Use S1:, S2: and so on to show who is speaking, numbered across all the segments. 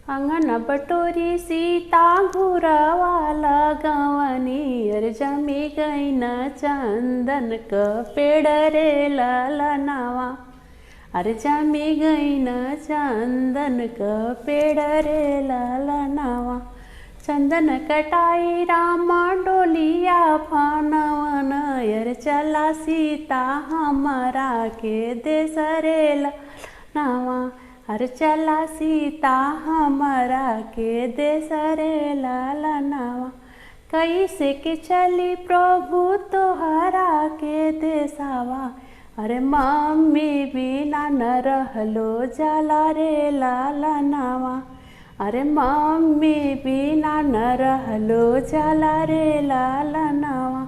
S1: अंगन बटोरी सीता घुरवाला गवनी अर जमी गई न चंदन क पेड़ रे ललनावा। अरे जमी गई न चंदन क पेड़ रे ललनावा। चंदन कटाई राम डोलिया फनवन यर चला सीता हमारा के देश रे ललनावा। अरे चला सीता हमारा के देश रे ललनावा। कैसे के चली प्रभु तोहरा के देसावा। अरे मम्मी बिना न रहलो जाला रे ललनावा। अरे मम्मी बिना न रहलो जाला रे ललनावा।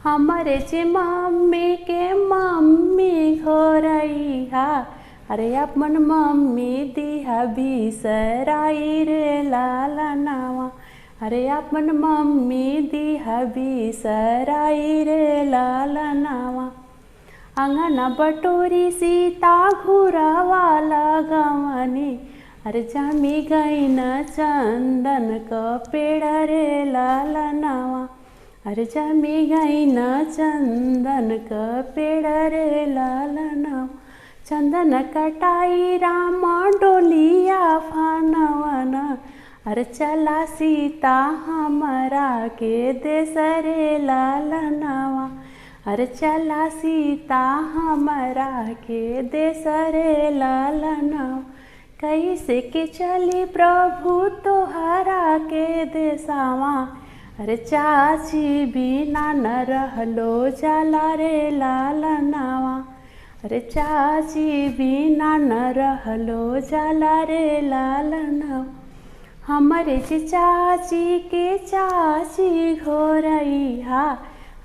S1: हमारे जे मम्मी के मम्मी घोरैया। अरे अपन मम्मी दिहा बिसराई रे ललनावा। अरे अपन मम्मी दिहा बिसराई रे ललनावा। अंगना बटोरी सीता घुरवाला गवनी अरे जमी गई न चंदन क पेड़ रे ललनावा। अरे जमी गई न चंदन क पेड़ रे ललनावा। चंदन कटाई राम डोलिया फनवन अरे चला सीता हमारा के देश रे ललनावा। अरे चला सीता हमारा के देश रे ललनावा। कैसे के चली प्रभु तोहरा के देसावा। अरे चाची बिना न रहलो जाला रे ललनावा। अरे चाची बिना न रहलो जाला रे ललनावा। हमारे जे चाची के चाची घोरैया।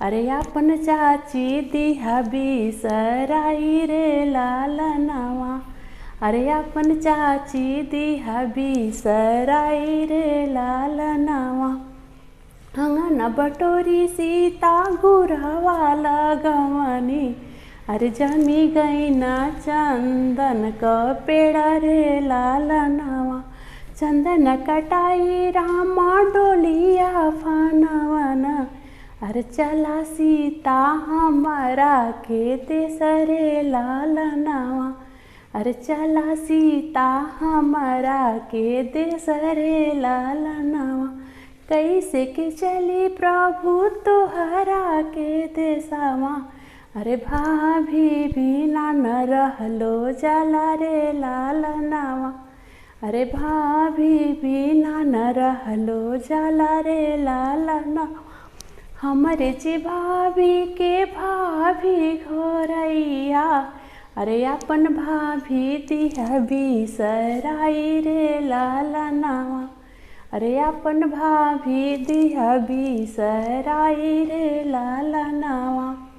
S1: अरे अपन चाची दिहा बिसराई रे ललनावा। अरे अपन चाची दिहा बिसराई रे ललनावा। अंगना बटोरी सीता घुरवाला गवनी अरे जमी गई न चंदन क पेड़ रे ललनावा। चंदन कटाई राम डोलिया फनवन अरे चला सीता हमारा के देश रे ललनावा। अरे चला सीता हमारा के देश रे ललनावा। कैसे के चली प्रभु तोहरा के देसावा। अरे भाभी बिना न रहलो जाला रे ललनावा। अरे भाभी बिना न रहलो जाला रे ललनावा। हमारे जे भाभी के भाभी घोरैया। अरे अपन भाभी दिहा बिसराई रे ललनावा। अरे अपन भाभी दिहा बिसराई रे ललनावा।